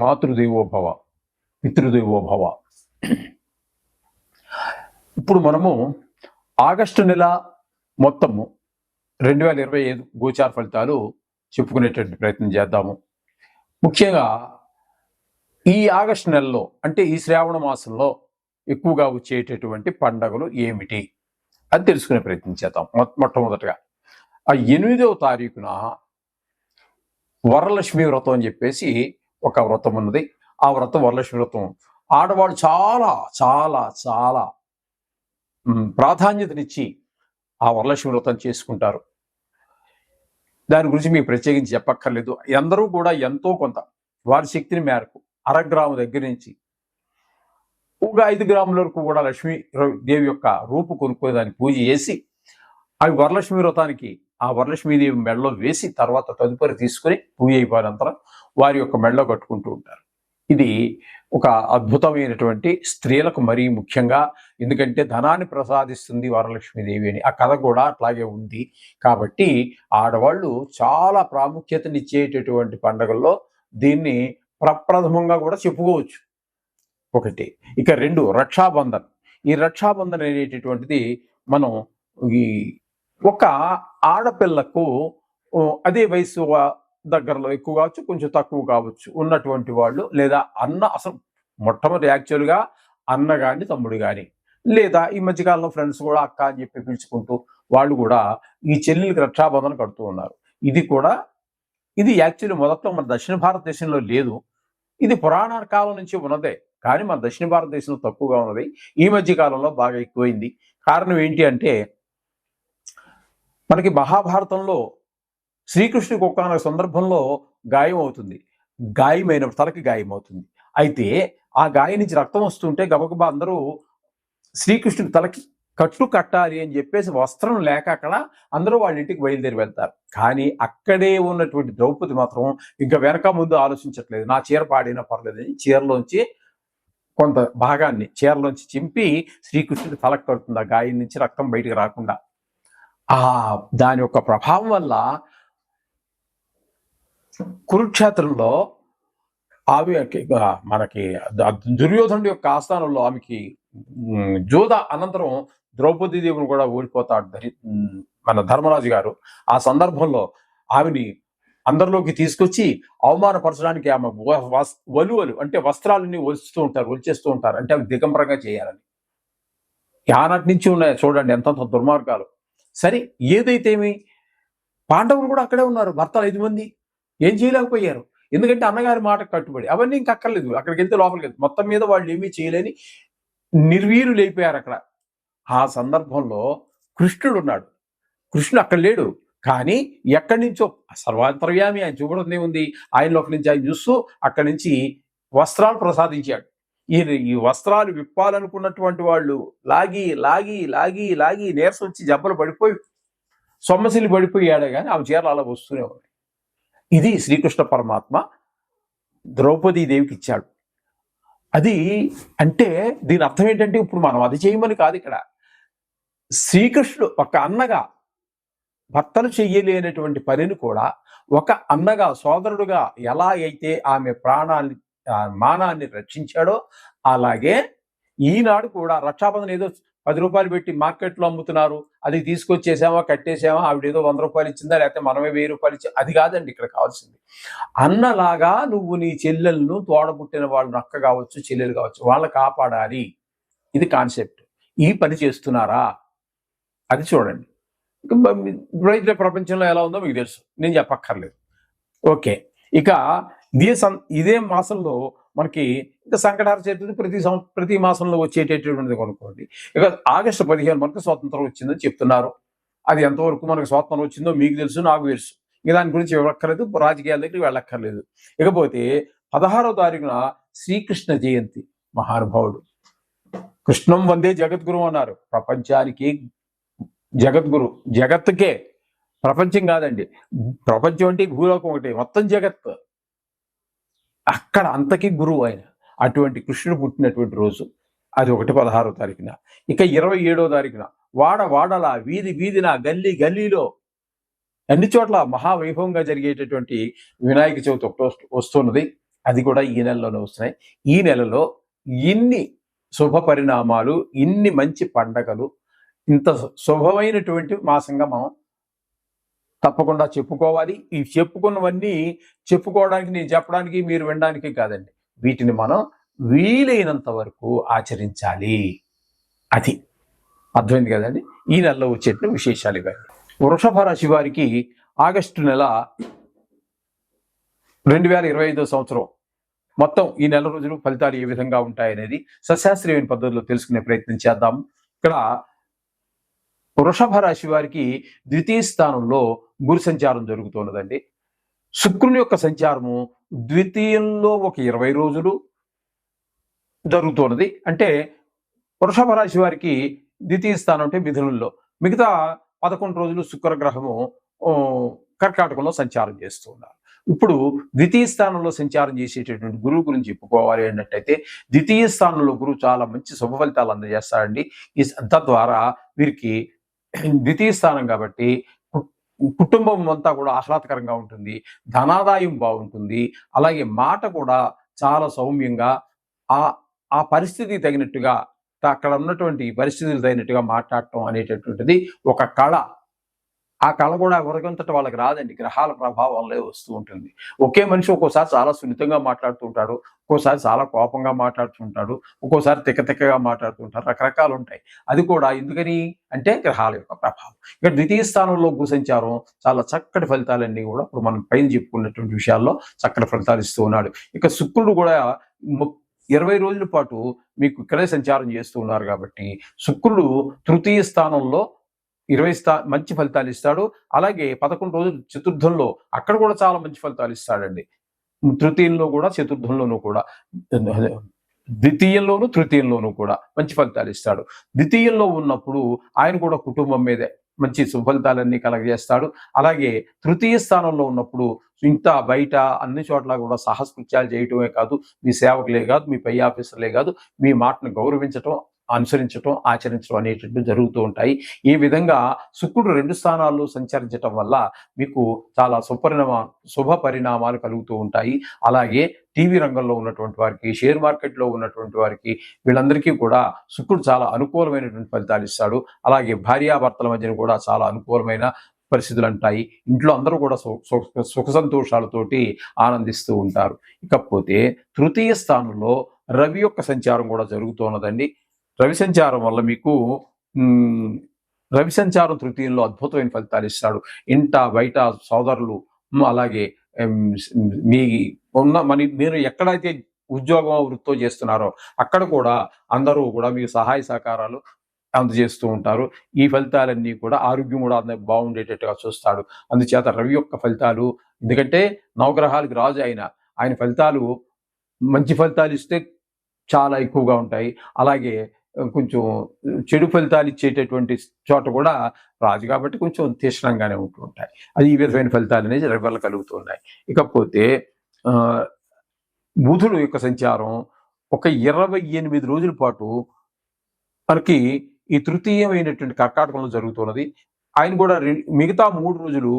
మాతృదేవోభవ, పితృదేవోభవ. ఇప్పుడు మనము ఆగస్టు నెల మొత్తము 2025 గోచార ఫలితాలు చెప్పుకునేటువంటి ప్రయత్నం చేద్దాము. ముఖ్యంగా ఈ ఆగస్టు నెలలో అంటే ఈ శ్రావణ మాసంలో ఎక్కువగా వచ్చేటటువంటి పండగలు ఏమిటి అని తెలుసుకునే ప్రయత్నం చేద్దాం. మొట్టమొదటగా ఆ 8వ తారీఖున వరలక్ష్మి వ్రతం అని చెప్పేసి ఒక వ్రతం ఉన్నది. ఆ వ్రతం వరలక్ష్మి వ్రతం ఆడవాళ్ళు చాలా చాలా చాలా ప్రాధాన్యతనిచ్చి ఆ వరలక్ష్మి వ్రతం చేసుకుంటారు. దాని గురించి మీకు ప్రత్యేకించి చెప్పక్కర్లేదు. అందరూ కూడా ఎంతో కొంత వారి శక్తిని మేరకు అరగ్రాము దగ్గర నుంచి ఒక 5 గ్రాముల వరకు కూడా లక్ష్మీ దేవి యొక్క రూపు కొనుక్కొని దాన్ని పూజ చేసి అవి వరలక్ష్మి వ్రతానికి ఆ వరలక్ష్మీదేవి మెడలో వేసి తర్వాత తదుపరి తీసుకుని పూజ అయిపోయినంతరం వారి యొక్క మెడలో కట్టుకుంటూ ఉంటారు. ఇది ఒక అద్భుతమైనటువంటి స్త్రీలకు మరీ ముఖ్యంగా, ఎందుకంటే ధనాన్ని ప్రసాదిస్తుంది వరలక్ష్మీదేవి అని ఆ కథ కూడా అట్లాగే ఉంది. కాబట్టి ఆడవాళ్ళు చాలా ప్రాముఖ్యతనిచ్చేటటువంటి పండుగల్లో దీన్ని ప్రప్రథమంగా కూడా చెప్పుకోవచ్చు. ఒకటి. ఇక 2 రక్షాబంధన్. ఈ రక్షాబంధన్ అనేటటువంటిది మనం ఈ ఒక ఆడపిల్లకు అదే వయసు దగ్గరలో ఎక్కువ కావచ్చు, కొంచెం తక్కువ కావచ్చు ఉన్నటువంటి వాళ్ళు, లేదా అన్న అసలు మొట్టమొదటి యాక్చువల్గా అన్న కానీ తమ్ముడు కానీ, లేదా ఈ మధ్యకాలంలో ఫ్రెండ్స్ కూడా అక్క అని చెప్పి పిలుచుకుంటూ వాళ్ళు కూడా ఈ చెల్లెలకి రక్షాబంధన కడుతూ ఉన్నారు. ఇది యాక్చువల్లీ మొదట్లో మన దక్షిణ భారతదేశంలో లేదు. ఇది పురాణ కాలం నుంచి ఉన్నదే, కానీ మన దక్షిణ భారతదేశంలో తక్కువగా ఉన్నది. ఈ మధ్య కాలంలో బాగా ఎక్కువైంది. కారణం ఏంటి అంటే మనకి మహాభారతంలో శ్రీకృష్ణుడికి ఒకానొక సందర్భంలో గాయం అవుతుంది. గాయమైన తలకి గాయం అవుతుంది. అయితే ఆ గాయం నుంచి రక్తం వస్తుంటే గబగబా అందరూ శ్రీకృష్ణుడి తలకి కట్టు కట్టాలి అని చెప్పేసి వస్త్రం లేక అక్కడ అందరూ వాళ్ళ ఇంటికి బయలుదేరి వెళ్తారు. కానీ అక్కడే ఉన్నటువంటి ద్రౌపది మాత్రం ఇంకా వెనక ముందు ఆలోచించట్లేదు. నా చీర పాడినా పర్లేదని చీరలోంచి కొంత భాగాన్ని చీరలోంచి చింపి శ్రీకృష్ణుడి తలకు కడుతుంది, ఆ గాయం నుంచి రక్తం బయటికి రాకుండా. దాని యొక్క ప్రభావం వల్ల కురుక్షేత్రంలో మనకి దుర్యోధనుడి యొక్క ఆస్థానంలో ఆమెకి జోధ అనంతరం ద్రౌపదీదేవిని కూడా ఓడిపోతాడు మన ధర్మరాజు గారు. ఆ సందర్భంలో ఆమెని అందరిలోకి తీసుకొచ్చి అవమానపరచడానికి ఆమె వలువలు అంటే వస్త్రాలని ఒలిచేస్తూ ఉంటారు. అంటే అవి దిగంబరంగా చేయాలని. ఆనాటి నుంచి ఉన్నాయి చూడండి ఎంతంత దుర్మార్గాలు. సరే, ఏదైతేమి పాండవులు కూడా అక్కడే ఉన్నారు. భర్తలు 5 మంది ఏం చేయలేకపోయారు. ఎందుకంటే అన్నగారి మాట కట్టుబడి. అవన్నీ ఇంక అక్కర్లేదు, అక్కడికి వెళ్తే లోపలికి వెళ్తే మొత్తం మీద వాళ్ళు ఏమీ చేయలేని నిర్వీరులు అయిపోయారు అక్కడ. ఆ సందర్భంలో కృష్ణుడు ఉన్నాడు. కృష్ణుడు అక్కడ లేడు, కానీ ఎక్కడి నుంచో సర్వాంతర్యామి, ఆయన చూపడం ఉంది. ఆయనలోకి నుంచి ఆయన చూస్తూ అక్కడి నుంచి వస్త్రాలు ప్రసాదించాడు. ఈ వస్త్రాలు విప్పాలనుకున్నటువంటి వాళ్ళు లాగి లాగి లాగి లాగి నీరసం వచ్చి జబ్బలు పడిపోయి సొమ్మసిల్లి పడిపోయాడు, కానీ ఆమె చీరలు అలా వస్తూనే ఉన్నాయి. ఇది శ్రీకృష్ణ పరమాత్మ ద్రౌపదీదేవికి ఇచ్చాడు. అది అంటే దీని అర్థం ఏంటంటే ఇప్పుడు మనం అది చేయమని కాదు. ఇక్కడ శ్రీకృష్ణుడు ఒక అన్నగా భర్తలు చెయ్యలేనటువంటి పనిని కూడా ఒక అన్నగా సోదరుడుగా ఎలా అయితే ఆమె మానాన్ని రక్షించాడో అలాగే ఈనాడు కూడా రక్షాబంధన ఏదో 10 రూపాయలు పెట్టి మార్కెట్లో అమ్ముతున్నారు, అది తీసుకొచ్చేసామా కట్టేసామా, ఆవిడ ఏదో 100 రూపాయలు ఇచ్చిందా లేకపోతే మనమే 1000 రూపాయలు ఇచ్చి, అది కాదండి ఇక్కడ కావాల్సింది. అన్నలాగా నువ్వు నీ చెల్లెలను తోడబుట్టిన వాళ్ళు అక్క కావచ్చు చెల్లెలు కావచ్చు వాళ్ళని కాపాడాలి. ఇది కాన్సెప్ట్. ఈ పని చేస్తున్నారా అది చూడండి. ఇప్పుడైతే ప్రపంచంలో ఎలా ఉందో మీకు తెలుసు, నేను చెప్పక్కర్లేదు. ఓకే. ఇక ఇదే మాసంలో మనకి ఇంకా సంకటహార చతుర్థి ప్రతి మాసంలో వచ్చేటటువంటిది కొనుక్కోండి. ఇక ఆగస్టు 15 మనకు స్వాతంత్రం వచ్చిందని చెప్తున్నారు. అది ఎంతవరకు మనకు స్వాతంత్రం వచ్చిందో మీకు తెలుసు, నాకు తెలుసు. ఇక దాని గురించి వెళ్ళక్కర్లేదు, రాజకీయాల దగ్గరికి వెళ్ళక్కర్లేదు. ఇకపోతే 16వ తారీఖున శ్రీకృష్ణ జయంతి. మహానుభావుడు కృష్ణం వందే జగద్గురు అన్నారు. ప్రపంచానికి జగద్గురు, జగత్తుకే, ప్రపంచం కాదండి. ప్రపంచం అంటే భూలోకం ఒకటి, మొత్తం జగత్. అక్కడ అంతకీ గురువు ఆయన. అటువంటి కృష్ణుడు పుట్టినటువంటి రోజు అది 16వ తారీఖున. ఇక 27వ తారీఖున వాడల వీధి వీధిన గల్లీ గల్లీలో అన్ని చోట్ల మహావైభవంగా జరిగేటటువంటి వినాయక చవితి వస్తున్నది. అది కూడా ఈ నెలలోనే వస్తున్నాయి. ఈ నెలలో ఇన్ని శుభ పరిణామాలు, ఇన్ని మంచి పండగలు, ఇంత శుభమైనటువంటి మాసంగా మనం తప్పకుండా చెప్పుకోవాలి. ఈ చెప్పుకున్నవన్నీ చెప్పుకోవడానికి, నేను చెప్పడానికి, మీరు వినడానికి కాదండి. వీటిని మనం వీలైనంత వరకు ఆచరించాలి. అది అర్థమైంది కదండి. ఈ నెలలో వచ్చేటువంటి విశేషాలు ఇవన్నీ. వృషభ రాశి వారికి ఆగస్టు నెల 2025 సంవత్సరం మొత్తం ఈ నెల రోజులు ఫలితాలు ఏ విధంగా ఉంటాయనేది సశాస్త్రీయమైన పద్ధతిలో తెలుసుకునే ప్రయత్నం చేద్దాం. ఇక్కడ వృషభ రాశి వారికి ద్వితీయ స్థానంలో గురు సంచారం జరుగుతున్నదండి. శుక్రుని యొక్క సంచారము ద్వితీయంలో ఒక 20 రోజులు జరుగుతున్నది. అంటే వృషభ రాశి వారికి ద్వితీయ స్థానం అంటే మిథునంలో, మిగతా 11 రోజులు శుక్రగ్రహము కర్కాటకంలో సంచారం చేస్తూ ఉన్నారు. ఇప్పుడు ద్వితీయ స్థానంలో సంచారం చేసేటటువంటి గురువు గురించి చెప్పుకోవాలి అన్నట్టయితే, ద్వితీయ స్థానంలో గురువు చాలా మంచి శుభ ఫలితాలు అందజేస్తాడండి. తద్వారా వీరికి ద్వితీయ స్థానం కాబట్టి కుటుంబం అంతా కూడా ఆహ్లాదకరంగా ఉంటుంది, ధనాదాయం బాగుంటుంది, అలాగే మాట కూడా చాలా సౌమ్యంగా ఆ ఆ పరిస్థితికి తగినట్టుగా, అక్కడ ఉన్నటువంటి పరిస్థితులు తగినట్టుగా మాట్లాడటం అనేటటువంటిది ఒక కళ. ఆ కళ కూడా ఎవరికంతటి వాళ్ళకి రాదండి, గ్రహాల ప్రభావం వల్లే వస్తూ ఉంటుంది. ఒకే మనిషి ఒక్కోసారి చాలా సున్నితంగా మాట్లాడుతూ ఉంటాడు, ఒక్కోసారి చాలా కోపంగా మాట్లాడుతూ ఉంటాడు, ఒక్కోసారి తిక్కగా మాట్లాడుతూ ఉంటారు, రకరకాలు ఉంటాయి. అది కూడా ఎందుకని అంటే గ్రహాల యొక్క ప్రభావం. ఇక ద్వితీయ స్థానంలో గురు సంచారం చాలా చక్కటి ఫలితాలన్నీ కూడా ఇప్పుడు మనం పైన చెప్పుకున్నటువంటి విషయాల్లో చక్కటి ఫలితాలు ఇస్తూ ఉన్నాడు. ఇక శుక్రుడు కూడా 20 రోజుల పాటు మీకు ఇక్కడే సంచారం చేస్తూ ఉన్నారు కాబట్టి, శుక్రుడు తృతీయ స్థానంలో మంచి ఫలితాలు ఇస్తాడు. అలాగే 11 రోజులు చతుర్థంలో అక్కడ కూడా చాలా మంచి ఫలితాలు ఇస్తాడండి. తృతీయంలో కూడా చతుర్థంలోనూ కూడా, ద్వితీయంలోను తృతీయంలోనూ కూడా మంచి ఫలితాలు ఇస్తాడు. ద్వితీయంలో ఉన్నప్పుడు ఆయన కూడా కుటుంబం మీదే మంచి సుఫలితాలన్నీ కలగజేస్తాడు. అలాగే తృతీయ స్థానంలో ఉన్నప్పుడు ఇంత బయట అన్ని చోట్ల కూడా సాహసకృత్యాలు చేయటమే కాదు, మీ సేవకులే కాదు, మీ పై ఆఫీసర్లే కాదు, మీ మాటను గౌరవించటం, అనుసరించటం, ఆచరించడం అనేటువంటివి జరుగుతూ ఉంటాయి. ఈ విధంగా శుక్రుడు 2 స్థానాల్లో సంచరించటం వల్ల మీకు చాలా శుభ పరిణామాలు కలుగుతూ ఉంటాయి. అలాగే టీవీ రంగంలో ఉన్నటువంటి వారికి, షేర్ మార్కెట్లో ఉన్నటువంటి వారికి, వీళ్ళందరికీ కూడా శుక్రుడు చాలా అనుకూలమైనటువంటి ఫలితాలు ఇస్తాడు. అలాగే భార్యాభర్తల మధ్యన కూడా చాలా అనుకూలమైన పరిస్థితులు ఉంటాయి. ఇంట్లో అందరూ కూడా సుఖ సంతోషాలతోటి ఆనందిస్తూ ఉంటారు. ఇకపోతే తృతీయ స్థానంలో రవి యొక్క సంచారం కూడా జరుగుతున్నదండి. రవి సంచారం వల్ల మీకు రవి సంచారం తృతీయంలో అద్భుతమైన ఫలితాలు ఇస్తాడు. ఇంట బయట సోదరులు, అలాగే మీరు ఎక్కడైతే ఉద్యోగం వృత్తో చేస్తున్నారో అక్కడ కూడా అందరూ కూడా మీకు సహాయ సహకారాలు అందజేస్తూ ఉంటారు. ఈ ఫలితాలన్నీ కూడా ఆరోగ్యం కూడా బాగుండేటట్టుగా చూస్తాడు. అందుచేత రవి యొక్క ఫలితాలు, ఎందుకంటే నవగ్రహాలకు రాజు ఆయన ఫలితాలు మంచి ఫలితాలు ఇస్తే చాలా ఎక్కువగా ఉంటాయి. అలాగే కొంచెం చెడు ఫలితాలు ఇచ్చేటటువంటి చోట కూడా రాజు కాబట్టి కొంచెం తీక్షణంగానే ఉంటూ ఉంటాయి. అది ఈ విధమైన ఫలితాలు అనేది రవి వల్ల కలుగుతూ ఉన్నాయి. ఇకపోతే బుధుడు యొక్క సంచారం ఒక 28 రోజుల పాటు మనకి ఈ తృతీయమైనటువంటి కర్కాటకంలో జరుగుతున్నది. ఆయన కూడా మిగతా 3 రోజులు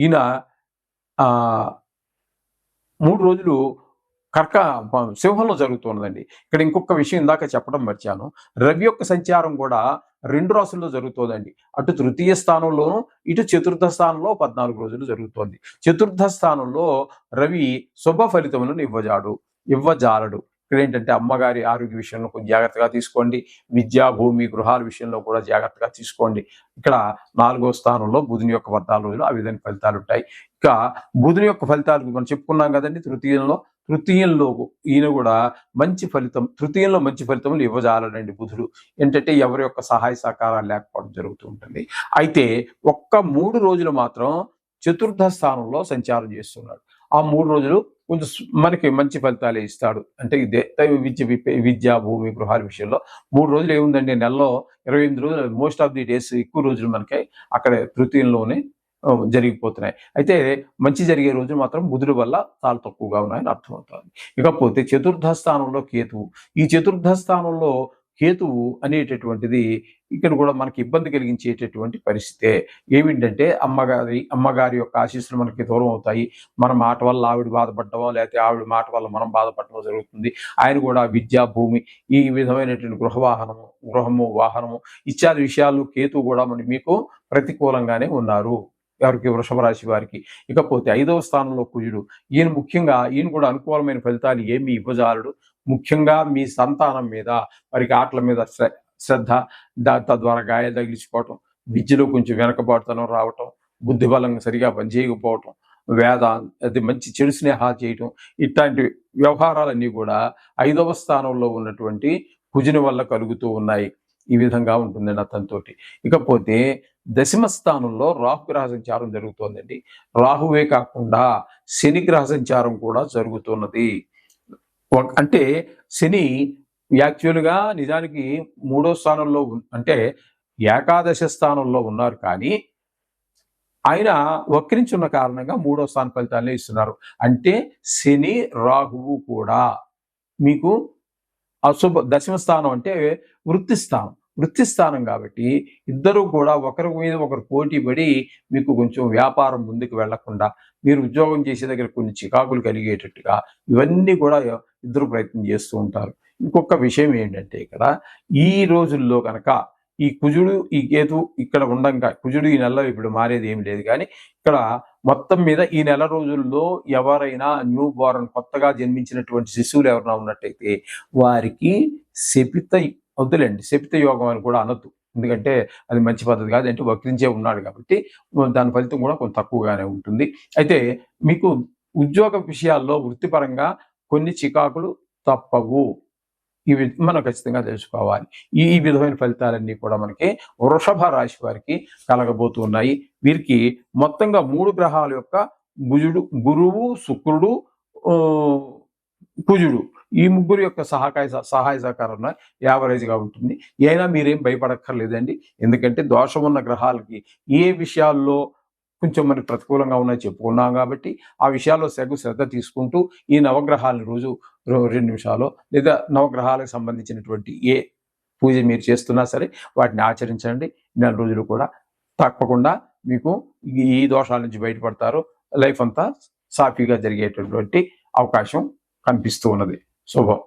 ఈయన 3 రోజులు సింహంలో జరుగుతున్నదండి. ఇక్కడ ఇంకొక విషయం ఇందాక చెప్పడం మర్చాను. రవి యొక్క సంచారం కూడా 2 రాసుల్లో జరుగుతోందండి. అటు తృతీయ స్థానంలోను, ఇటు చతుర్థ స్థానంలో 14 రోజులు జరుగుతోంది. చతుర్థ స్థానంలో రవి శుభ ఫలితములను ఇవ్వజాలడు. ఇక్కడ ఏంటంటే అమ్మగారి ఆరోగ్య విషయంలో కొంచెం జాగ్రత్తగా తీసుకోండి. విద్యా, భూమి, గృహాల విషయంలో కూడా జాగ్రత్తగా తీసుకోండి. ఇక్కడ 4వ స్థానంలో బుధుని యొక్క 14 రోజులు ఆ విధంగా ఫలితాలు ఉంటాయి. ఇక బుధుని యొక్క ఫలితాలు మనం చెప్పుకున్నాం కదండి. తృతీయంలో ఈయన కూడా తృతీయంలో మంచి ఫలితములు ఇవ్వజాలడండి బుధుడు. ఏంటంటే ఎవరి యొక్క సహాయ సహకారాలు లేకపోవడం జరుగుతూ ఉంటుంది. అయితే ఒక్క 3 రోజులు మాత్రం చతుర్థ స్థానంలో సంచారం చేస్తున్నాడు. ఆ 3 రోజులు కొంచెం మనకి మంచి ఫలితాలే ఇస్తాడు. అంటే ఇదే విద్య, భూమి, గృహాల విషయంలో 3 రోజులు ఏముందండి, నెలలో 28 రోజులు, మోస్ట్ ఆఫ్ ది డేస్ ఎక్కువ రోజులు మనకి అక్కడ తృతీయంలోనే జరిగిపోతున్నాయి. అయితే మంచి జరిగే రోజు మాత్రం బుధుడి వల్ల చాలా తక్కువగా ఉన్నాయని అర్థమవుతుంది. ఇకపోతే చతుర్థ స్థానంలో కేతువు. ఈ చతుర్థ స్థానంలో కేతువు అనేటటువంటిది ఇక్కడ కూడా మనకి ఇబ్బంది కలిగించేటటువంటి పరిస్థితే. ఏమిటంటే అమ్మగారి యొక్క ఆశీస్సులు మనకి దూరం అవుతాయి. మన మాట వల్ల ఆవిడ బాధపడటమో, లేకపోతే ఆవిడ మాట వల్ల మనం బాధపడటమో జరుగుతుంది. ఆయన కూడా విద్య, భూమి ఈ విధమైనటువంటి గృహము, వాహనము ఇత్యాది విషయాలు కేతువు కూడా మీకు ప్రతికూలంగానే ఉన్నారు. ఎవరికి? వృషభ రాశి వారికి. ఇకపోతే 5వ స్థానంలో కుజుడు. ఈయన కూడా అనుకూలమైన ఫలితాలు ఏమి ఇవ్వజాలడు. ముఖ్యంగా మీ సంతానం మీద, వారికి ఆటల మీద శ్రద్ధ, తద్వారా గాయాలు తగిలించుకోవటం, విద్యలో కొంచెం వెనకబాటుతనం రావటం, బుద్ధి బలం సరిగా పనిచేయకపోవటం, అది మంచి చెడు స్నేహాలు చేయటం, ఇట్లాంటి వ్యవహారాలన్నీ కూడా 5వ స్థానంలో ఉన్నటువంటి కుజుని వల్ల కలుగుతూ ఉన్నాయి. ఈ విధంగా ఉంటుందండి అతనితోటి. ఇకపోతే 10వ స్థానంలో రాహుగ్రహ సంచారం జరుగుతోందండి. రాహువే కాకుండా శని గ్రహ సంచారం కూడా జరుగుతున్నది. అంటే శని యాక్చువల్గా నిజానికి 3వ స్థానంలో అంటే ఏకాదశ స్థానంలో ఉన్నారు, కానీ ఆయన వక్రించున్న కారణంగా 3వ స్థాన ఫలితాలనే ఇస్తున్నారు. అంటే శని రాహువు కూడా మీకు అశుభ 10వ స్థానం అంటే వృత్తి స్థానం కాబట్టి ఇద్దరు కూడా ఒకరి మీద ఒకరు పోటీ పడి మీకు కొంచెం వ్యాపారం ముందుకు వెళ్లకుండా, మీరు ఉద్యోగం చేసే దగ్గర కొన్ని చికాకులు కలిగేటట్టుగా ఇవన్నీ కూడా ఇద్దరు ప్రయత్నం చేస్తూ ఉంటారు. ఇంకొక విషయం ఏంటంటే ఇక్కడ ఈ రోజుల్లో కనుక ఈ కుజుడు, ఈ కేతు ఇక్కడ ఉండంగా, కుజుడు ఈ నెలలో ఇప్పుడు మారేది ఏమి లేదు, కానీ ఇక్కడ మొత్తం మీద ఈ నెల రోజుల్లో ఎవరైనా న్యూ బోర్న్ కొత్తగా జన్మించినటువంటి శిశువులు ఎవరైనా ఉన్నట్టయితే వారికి శపిత యోగం అని కూడా అనొద్దు. ఎందుకంటే అది మంచి పద్ధతి కాదు. అంటే వక్రించే ఉన్నాడు కాబట్టి దాని ఫలితం కూడా కొంచెం తక్కువగానే ఉంటుంది. అయితే మీకు ఉద్యోగ విషయాల్లో వృత్తిపరంగా కొన్ని చికాకులు తప్పవు. ఇవి మనం ఖచ్చితంగా తెలుసుకోవాలి. ఈ విధమైన ఫలితాలన్నీ కూడా మనకి వృషభ రాశి వారికి కలగబోతున్నాయి. వీరికి మొత్తంగా 3 గ్రహాల యొక్క గురువు, శుక్రుడు, కుజుడు, ఈ ముగ్గురు యొక్క సహాయ సహకారం యావరేజ్గా ఉంటుంది. అయినా మీరేం భయపడక్కర్లేదండి. ఎందుకంటే దోషం ఉన్న గ్రహాలకి ఏ విషయాల్లో కొంచెం మనకి ప్రతికూలంగా ఉన్నాయి చెప్పుకున్నాం కాబట్టి ఆ విషయాల్లో శ్రద్ధ తీసుకుంటూ ఈ నవగ్రహాలను రోజు 2 నిమిషాలు లేదా నవగ్రహాలకు సంబంధించినటువంటి ఏ పూజ మీరు చేస్తున్నా సరే వాటిని ఆచరించండి. 4 రోజులు కూడా తప్పకుండా మీకు ఈ దోషాల నుంచి బయటపడతారు. లైఫ్ అంతా సాఫీగా జరిగేటటువంటి అవకాశం కనిపిస్తూ ఉన్నది. శుభం.